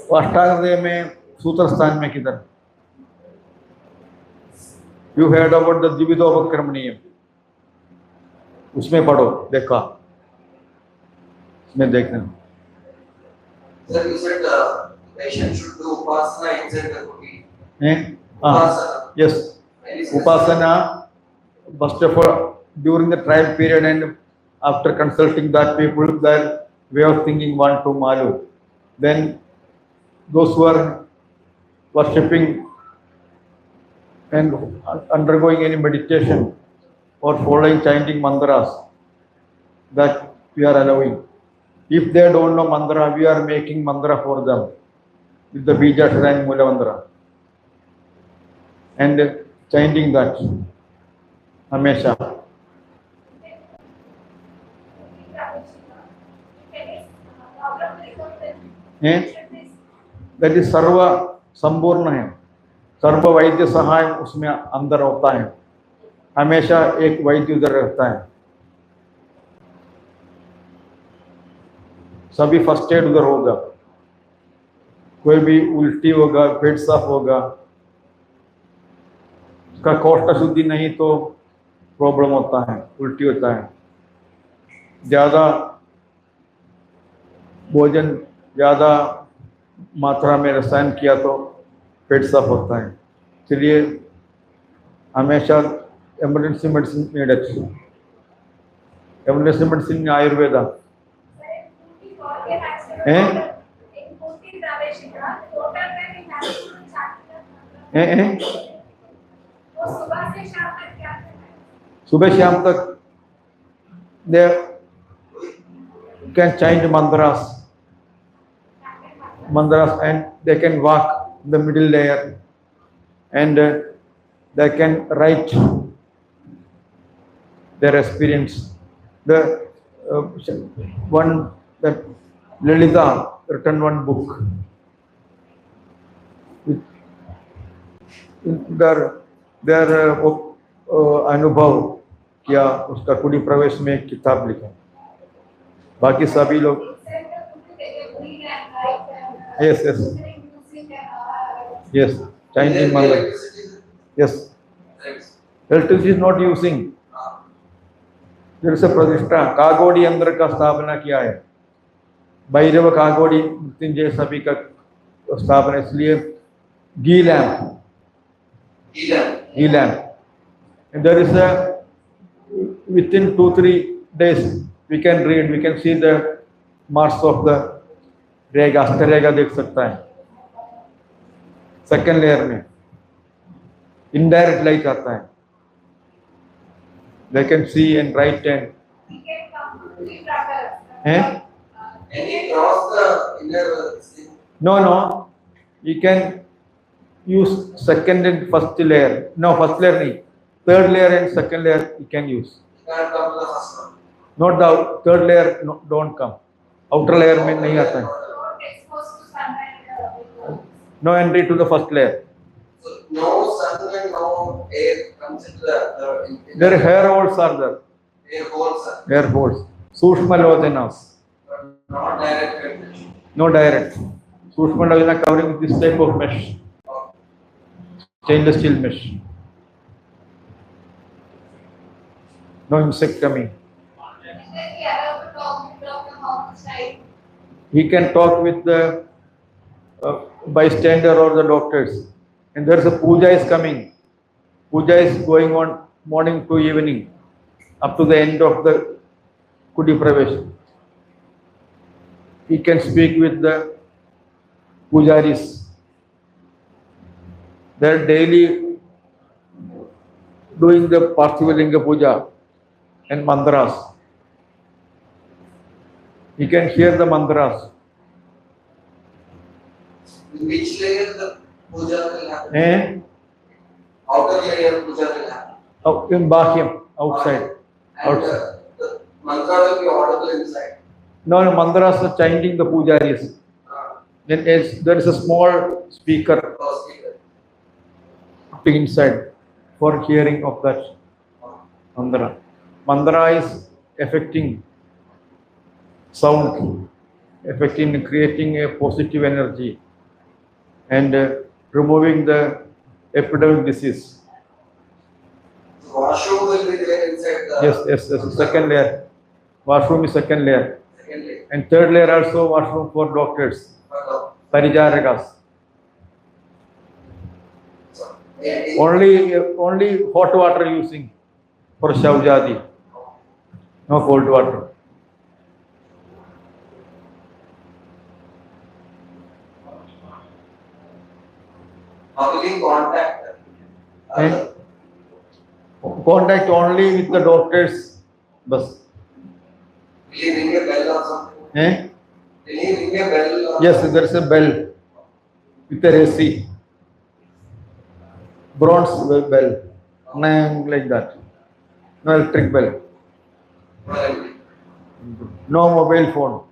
वो अष्टांग हृदय में सूत्र स्थान में किधर यू हेard about the द्विविधोपक्रमणीय उसमें पढ़ो देखा इसमें देखना Sir, you said patient should do upasana inside the kuti. Yes, upasana first of all during the trial period and after consulting that people their way of thinking want to malu, then those who are worshipping and undergoing any meditation or following chanting mantras that we are allowing. If they don't know mantra, we are making mantra for them with the Bijashara and Mula mantra and chanting that Hamesha. That is सर्व संपूर्ण है सर्व वैद्य सहाय उसमें अंदर होता है हमेशा एक वैद्य उधर रहता है सभी फर्स्ट एड उधर होगा कोई भी उल्टी होगा पेट साफ होगा उसका कोष्ठ शुद्धि नहीं तो प्रॉब्लम होता है उल्टी होता है ज़्यादा भोजन ज़्यादा मात्रा में रसायन किया तो पेट साफ होता है इसलिए हमेशा emergency medicine needed. Emergency medicine in Ayurveda. सुबह शाम तक they can chant mantras and they can walk the middle layer and they can write their experience. The one that Lalitha written one book. their अनुभव किया उसका कुड़ी प्रवेश में एक किताब लिखा बाकी सभी लोग yes Chinese mother yes electricity is not using जैसे प्रतिष्ठा कागोड़ी अंदर का स्थापना किया है भैरव कागोड़ी मृत्युंजय सभी का स्थापना इसलिए घी lamp and there is a within 2-3 days we can see the marks of the रेगा अष्टरेगा देख सकता है सेकेंड लेयर में इनडायरेक्ट लाइट आता है they can see and write and Can he cross the inner skin? no you can use second and first layer first layer नहीं third layer and second layer you can use He can't come to the first one. not the third layer don't come outer layer में नहीं आता है no entry to the first layer So no sun and no air comes into the their hair holes are there air holes are hair holes सूक्ष्म लोचनास not direct ventilation. no direct सूक्ष्म Lochana covering this type of mesh stainless steel mesh. No insect coming. He can talk with the bystander or the doctors. And there's a puja is coming. Puja is going on morning to evening up to the end of the Kudi Pravesh. He can speak with the pujaris. They're daily doing the Parthivalinga puja and mantras. He can hear the mantras. In which layer the puja will happen? Outer layer puja will happen. In Bahyam, outside. And the mantra will be audible inside. No, mantras are chanting the pujaris. Then there is a small speaker inside for hearing of that mantra. Mantra is affecting sound, affecting, creating a positive energy and removing the epidemic disease. Washroom will be there inside the... Yes. Second layer. Washroom is second layer. And third layer also washroom for doctors. Parijarakas. Only hot water using for Shaujadi. No cold water. Only contact. Contact only with the doctors. Bus. Will he ring a bell or something? Will he ring a bell? Yes, there is a bell with a AC. Bronze bell. Like that. No electric bell. No mobile phone.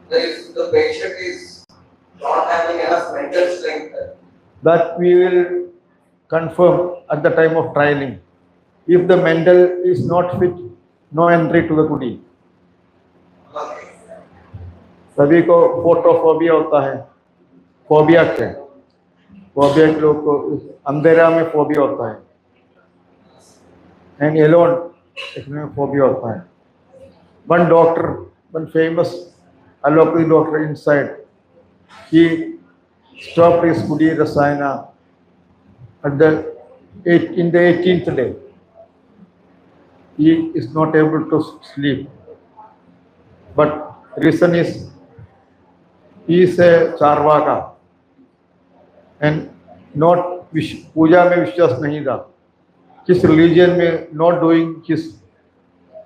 If the patient is not having enough mental strength, that we will confirm at the time of trialing. If the mental is not fit, no entry to the Kudi. सभी को photophobia होता है, phobia क्या? Phobia के लोग को अंधेरा में फोबिया होता है, and alone इसमें फोबिया होता है. One doctor, one famous allopathy doctor inside, he stopped his Kudi Rasayana in the 18th day. He is not able to sleep. But reason is, he is a Charvaka and not puja में विश्वास नहीं था. His religion में not doing his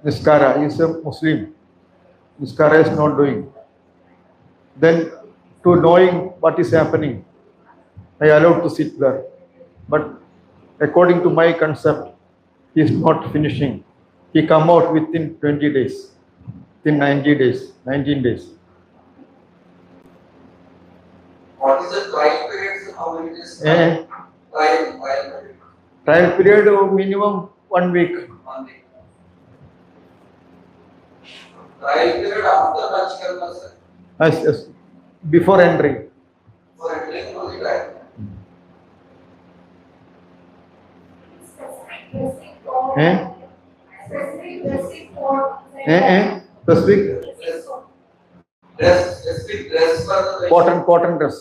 niskara. He is a Muslim. Niskara is not doing. Then to knowing what is happening, I allowed to sit there. But according to my concept, he is not finishing. He come out within 20 days, within 90 days, 19 days. What is the trial period? How many days? Trial period minimum 1 week. 1 week. Trial period after Panchkarma, sir? Yes. Before entering. Before entering only trial. Specific dress for the Cotton dress.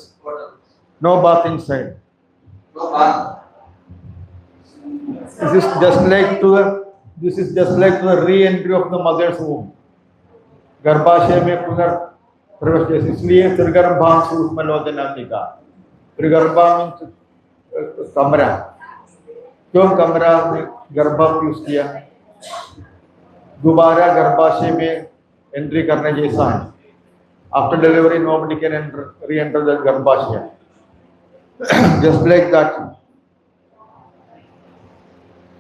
No bath inside. No bath. This is just like to the re-entry of the mother's womb. गर्भाशय में पुनर्प्रवेश जैसे, इसलिए त्रिगर्भां सूक्ष्मलोचन नाम लिखा. त्रिगर्भा means कमरा. क्यों कमरा में गर्भा यूज किया? दोबारा गर्भाशय में एंट्री करने जैसा है. After delivery, nobody can re-enter the garbhashya. Just like that,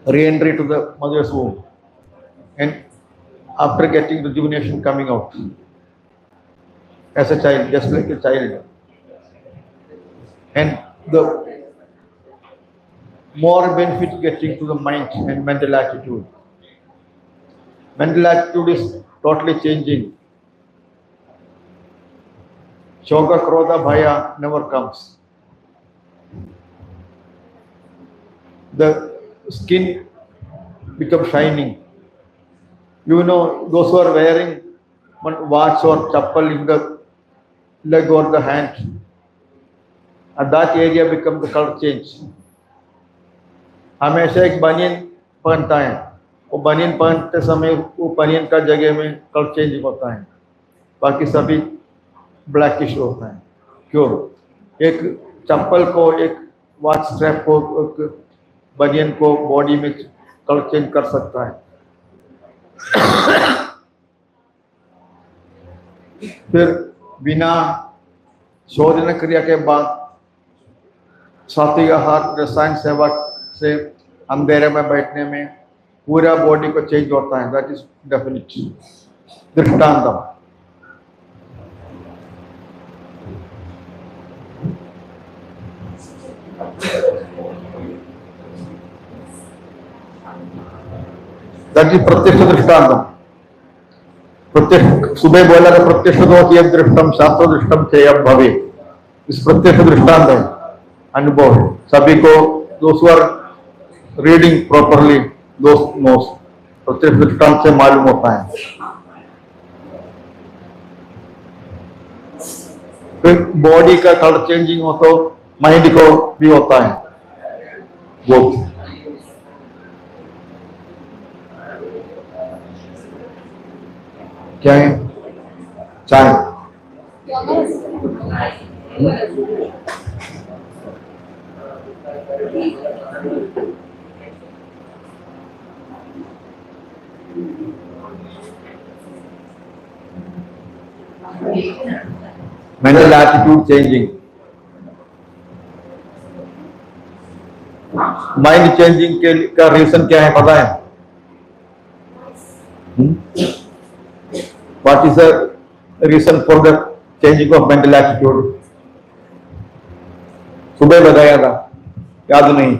re-entry to the mother's womb, and after getting rejuvenation, coming out as a child, just like a child. And the more benefit getting to the mind and mental attitude. Mental attitude is totally changing. Shoga, Krodha, Bhaya never comes. the skin becomes shining. You know, those who are wearing one watch or chappal in the leg or the hand, at that area becomes the color change. हमेशा एक बनियन पहनता है, वो बनियन पहनते समय वो बनियन का जगह में कलर चेंज होता है, बाकी सभी ब्लैकिश होता है. क्यों? एक चप्पल को, एक वॉच स्ट्रैप को, एक बनियन को बॉडी में कलर चेंज कर सकता है. फिर बिना शोधन क्रिया के बाद सात्विक आहार रसायन सेवा से अंधेरे में बैठने में पूरा बॉडी को चेंज होता है. That is definite. दृष्टांतम. दैट इज प्रत्यक्ष दृष्टांतम. प्रत्यक्ष सुबह बोला था प्रत्यक्ष दोष यद दृष्टम शास्त्र दृष्टम चेयम भवे. इस प्रत्यक्ष दृष्टांत है, अनुभव है सभी को. दोस्त आर रीडिंग प्रॉपरली, दोस्त नोस प्रत्यक्ष दृष्टांत से मालूम होता है. फिर बॉडी का कलर चेंजिंग हो तो माइंड को भी होता है. वो क्या है? चाय. Mental attitude changing. Mind changing के का रीजन क्या है पता है? What is the reason for the changing of mental attitude? सुबह बताया था, याद नहीं.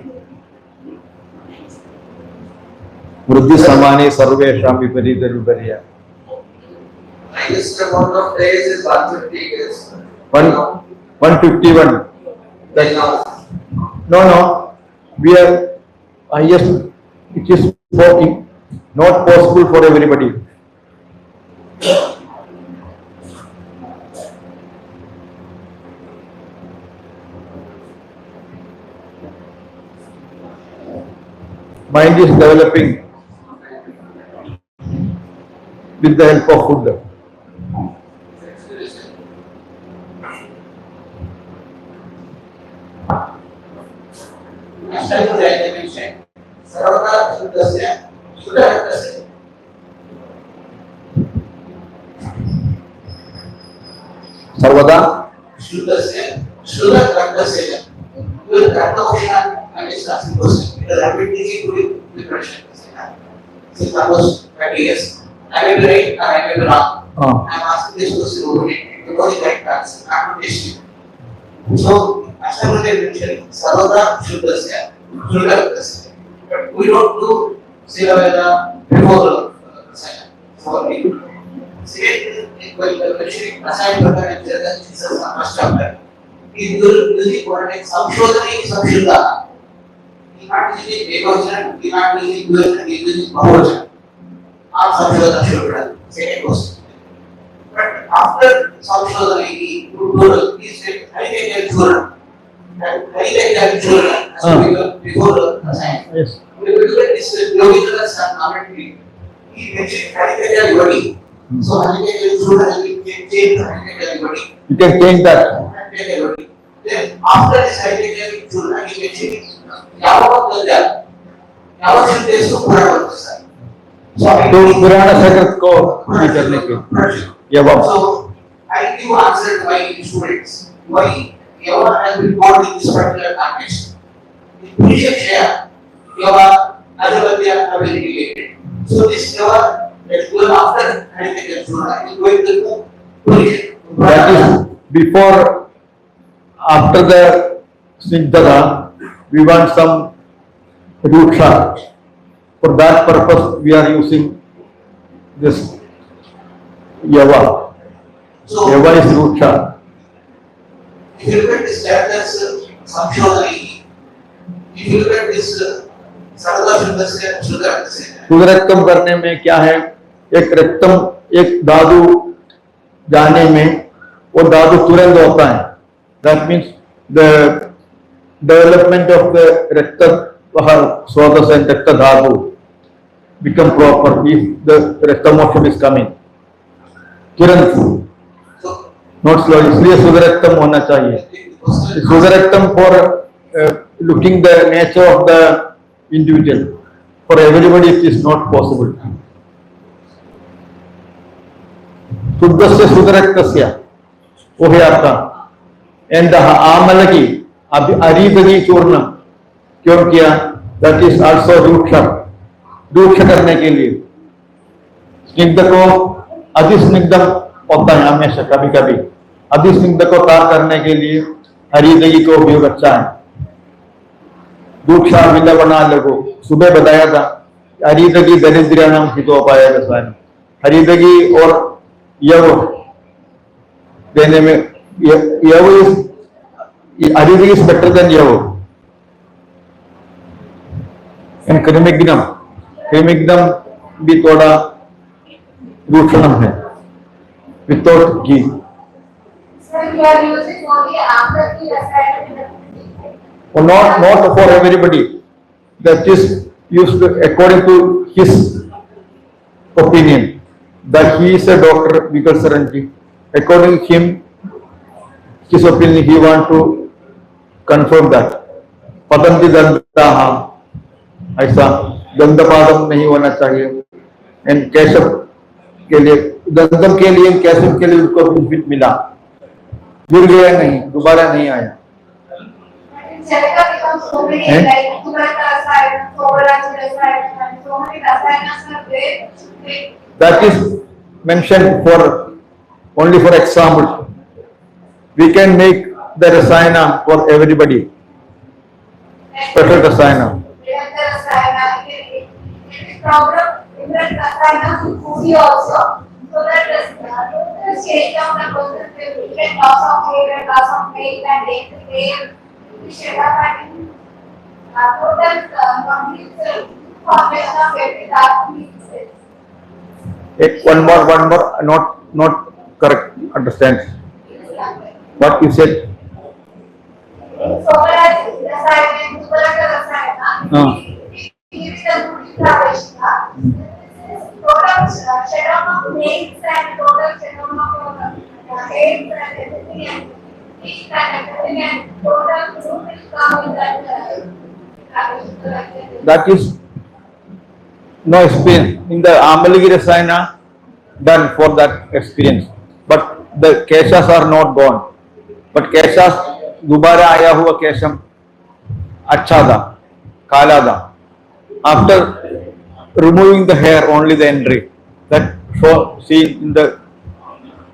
वृद्धि समाने सर्वेषां विपरीत विपर्य. Highest amount of days is 150 days. 151. Till now. No. We are highest. It is not possible for everybody. Mind is developing with the help of food. सर्वदा Suppose 20 years. I may be right or I may be wrong. I am asking this question only to know the right answer, not to test you. So, Ashtamurti mentioned Sarvada Shuddhasya, Shuddhasya. But we don't do Silaveda before for me. Second, mentioning assigned Bhagavad Gita, this is the first chapter. In music politics, Samshodhani is Samshuddha. He not using Ekvachan, he not using Dvachan, he is using Bahuvachan. All Samshodhana Shuddha. Second question. But after Samshodhana, he would do he said, Harikaya Chura. And Harikaya Chura, before the assignment. Yes. We will look at this Yogindra commentary. He mentioned Harikaya Yodi. So Harikaya Chura, we can change Harikaya Yodi. You can change that. Then after this Harikaya Chura, he can change Yavavat Gandha. Yavavat should take to Purana. तो पुराना संगत को पूरी करने के यवा. So I give answer to my students why Yava has been born in this particular context. In previous year, Yava Adhavadya are very related. So this Yava that is going after Harikaya Chura is going to move position. That is before, after the Snigdhara, we want some ruksha. For that purpose, we are using this Yava. So Yava is ruksha. if you look at this chapter's Samshodhani, if you look at this शुद्ध से शुद्ध रक्त से है। शुद्ध रक्तम करने में क्या है, एक रक्तम एक धातु जाने में वो धातु तुरंत होता है. That means the development of the रक्त स्रोत एंड रक्त धातु become proper if the rect motion is coming तुरंत, not slow. इसलिए शुद्ध रक्तम होना चाहिए. शुद्ध रक्तम for looking the nature of the individual. For everybody it is not possible. शुद्धस्य शुद्ध रक्तस्य वो है आपका. एंड आमलकी अभी अरीदगी चूर्ण क्यों किया, दैट इज आल्सो रूक्ष करने के लिए. स्निग्ध को अधिस्निग्धम होता है हमेशा, कभी कभी अधिस्निग्ध को तार करने के लिए हरिदगी का उपयोग अच्छा है. रूक्षा विलवना लघु सुबह बताया था, हरिदगी दरिद्राणाम हितोपाय रसायन. हरिदगी और यव देने में यव इज हरिदगी इज बेटर देन यव. एंड कृमिग्नम भी थोड़ा रूक्षणम है without ghee. Not for everybody. That is used according to his opinion. That he is a doctor, Vikalsaranji. According to him, his opinion, he want to confirm that. पतंती दंताहा ऐसा दंतपादम नहीं होना चाहिए. एंड केशव के लिए दंतम के लिए केशव के लिए उसको बेनिफिट मिला, गिर गया नहीं, दोबारा नहीं आया. That is mentioned for only for example. We can make the rasayana for everybody. Special rasayana. So that the stage of the person will get loss of hair and loss of weight and day total complete formation of every dark means. One more, not correct. Understand what you said? So as the side, total shutdown of nails and total shutdown of heads and everything and teeth and everything and total root will come in that. That is no experience in the Amaligi Rasayana done for that experience. But the keshas are not gone. But keshas दोबारा आया हुआ Qeshm अच्छा था, काला था. After removing the hair, only the entry that see in the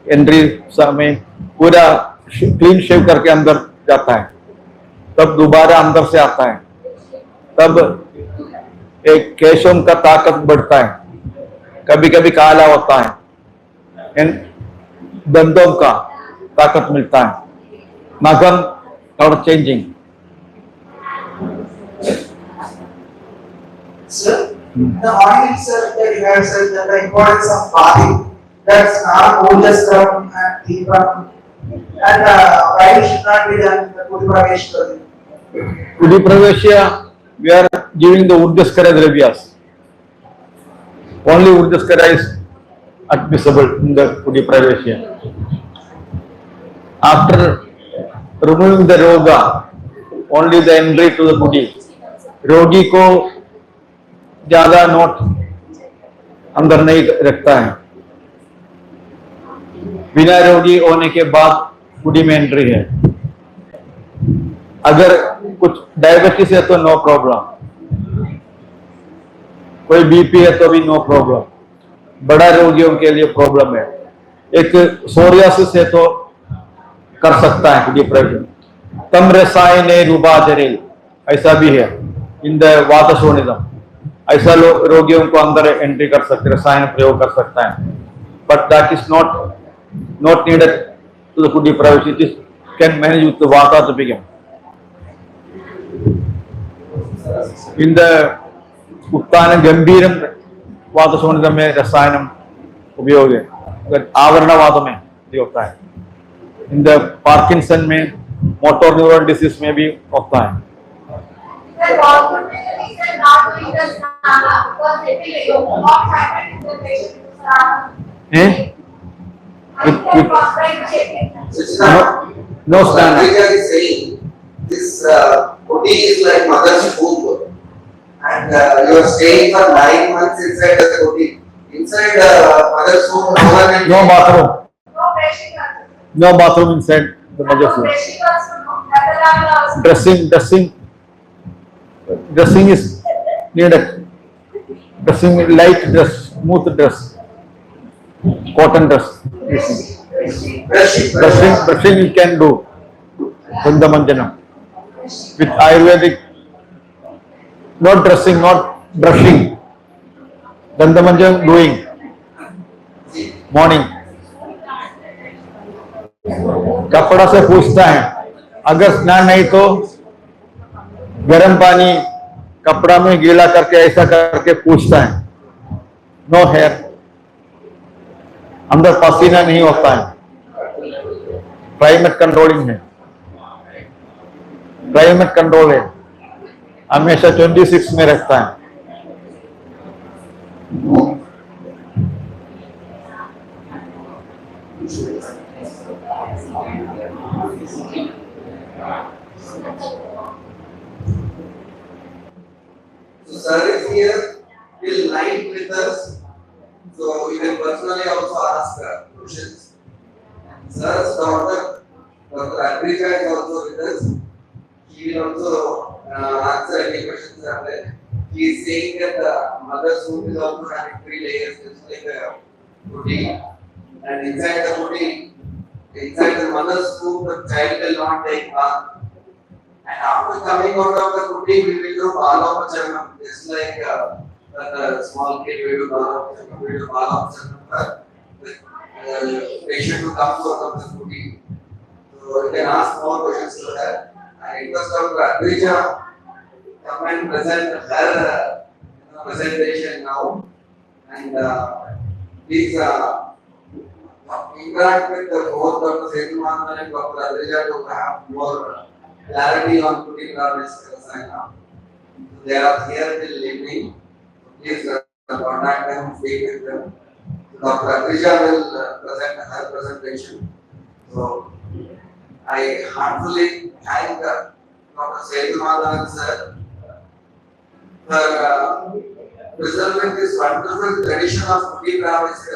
entry में पूरा clean shave करके अंदर जाता है, तब दोबारा अंदर से आता है, तब एक केशम का ताकत बढ़ता है. कभी कभी काला होता है, दंतों का ताकत मिलता है. नखम और changing. Sir, the audience that you have said that the importance of bathing, that's not Ujjaskaram and Deepam, and why should not be done the Kudipraveshwar? Kudipraveshya, we are giving the Ujjaskara Dravyas. Only Ujjaskara is admissible in the Kudipraveshya. After removing the Roga, only the entry to the Kudi. रोगी को ज्यादा note अंदर नहीं रखता है. बिना रोगी होने के बाद कुड़ी में एंट्री है. अगर कुछ डायबिटीज है तो नो प्रॉब्लम, कोई बीपी है तो भी नो प्रॉब्लम. बड़ा रोगियों के लिए प्रॉब्लम है. एक सोरियासिस है तो कर सकता है कुड़ी प्रयोग. कम रसायन रूबाजरेल ऐसा भी है इन द वातशोणितम. ऐसा रोगियों को अंदर एंट्री कर सकते, रसायन प्रयोग कर सकता है. But that is not needed to the कुडी प्रवेश. It is can manage with the vata to begin. In the उत्तान गंभीरम वातशोणित में रसायनम उपयोग है, आवरणवाद में भी होता है, इन द पार्किंसन में, मोटर न्यूरॉन डिसीज में भी होता है। The government is not doing the Snana because they will what happened in the patient Snana. Eh? With- No Snana. Advija is saying this body is like mother's womb, and you are staying for 9 months inside the body. Inside mother's womb, no one can. No bathroom. No brushing also. No bathroom inside the No mother's womb. brushing also no. That Dressing is needed. Dressing, light dress, smooth dress, cotton dress. Brushing you can do. Dandamanjanam. With Ayurvedic, not dressing, not brushing. Dandamanjanam doing. Morning. कपड़ा से पूछता है, अगर स्नान नहीं तो गर्म पानी कपड़ा में गीला करके ऐसा करके पूछता है। नो हेयर, अंदर पसीना नहीं होता है, क्लाइमेट कंट्रोलिंग है, क्लाइमेट कंट्रोल है, हमेशा 26 में रखता है। So sir is here till night with us, so you can personally also ask questions. Sir's daughter, Dr. Advija is also with us. She will also answer any questions are there. She is saying that the mother's womb is also having 3 layers, just like a protein. And inside the protein, inside the mother's womb, the child will not take bath. And after coming out of the protein, we will do balopachanam, just like the small kid will do balopachanam, we will do balopachanam. The patient to come out of the protein. So you can ask more questions to her. I request Dr. Advija come and present her presentation now. And please interact with both Dr. Setumanathan and Dr. Advija to have more clarity on protein garments. They are here till evening. Please contact them, speak with them. Dr. Advija will present her presentation. So I heartily thank Dr. Setumanathan sir for preserving this wonderful tradition of protein garments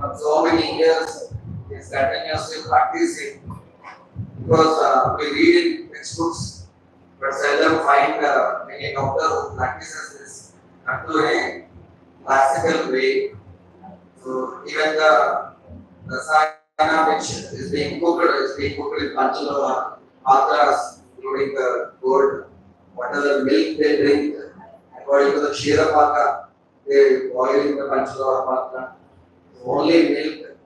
for so many years. He is continuously practicing. Because we read in textbooks, but seldom find any doctor who practices this up to a classical way. So even the rasayana which is being cooked in Panchalova, Patras, including the gold, whatever milk they drink, according to the Kshirapaka, they boil in the Panchalova Patra. So only milk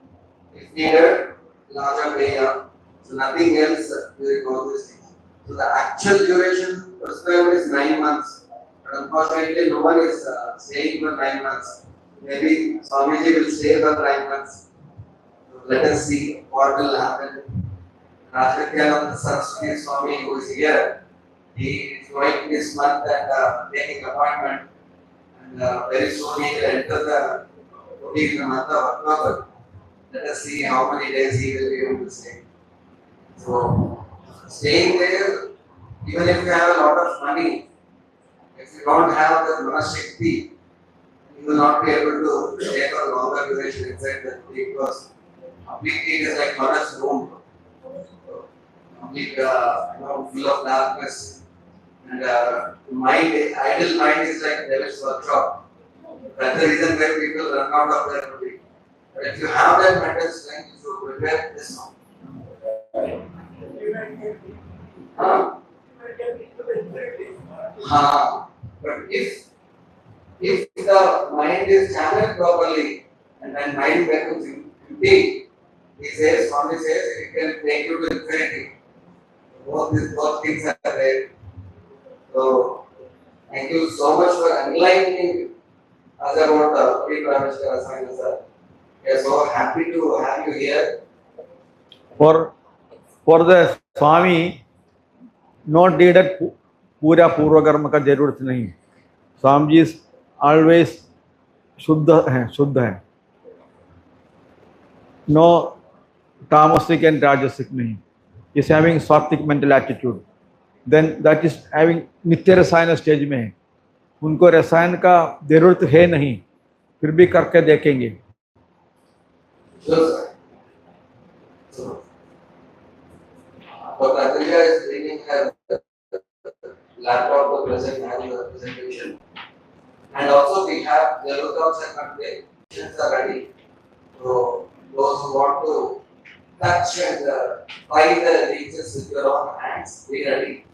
is needed, larger paya. So nothing else during all these things. So the actual duration prescribed is 9 months. But unfortunately, no one is staying for 9 months. Maybe Swamiji will stay for 9 months. So let us see what will happen. Rajatyananda Saraswati Swami, who is here, he is going this month and taking appointment. And very soon he will enter the month of October. Let us see how many days he will be able to stay. So, staying there, even if you have a lot of money, if you don't have the manashakti, you will not be able to stay for a longer duration inside the body because completely it is like mother's womb. Complete, full of darkness. And idle mind is like devil's workshop. That's the reason why people run out of their body. But if you have that mental strength, you should prepare this now. But if the mind is channeled properly and then mind becomes empty, Swami says, it can take you to infinity. Both things are there. So Thank you so much for enlightening us about Kudi Parameshwar Rasayana sir. We are so happy to have you here. For the Swami, not needed पूरा पूर्व कर्म का जरूरत नहीं. Swami ji always शुद्ध है. No tamasic and rajasic नहीं. Is having sattvic mental attitude. Then that is having नित्य रसायन स्टेज में है. उनको रसायन का जरूरत है नहीं, फिर भी करके देखेंगे. Sure, sir. So, Dr. Atulya is bringing her laptop to present and the presentation. And also we have the lookouts and conversations are ready. So those who want to touch and buy the leeches with your own hands, be ready.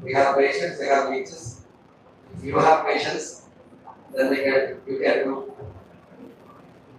We have patients, we have leeches. If you have patience, then you can do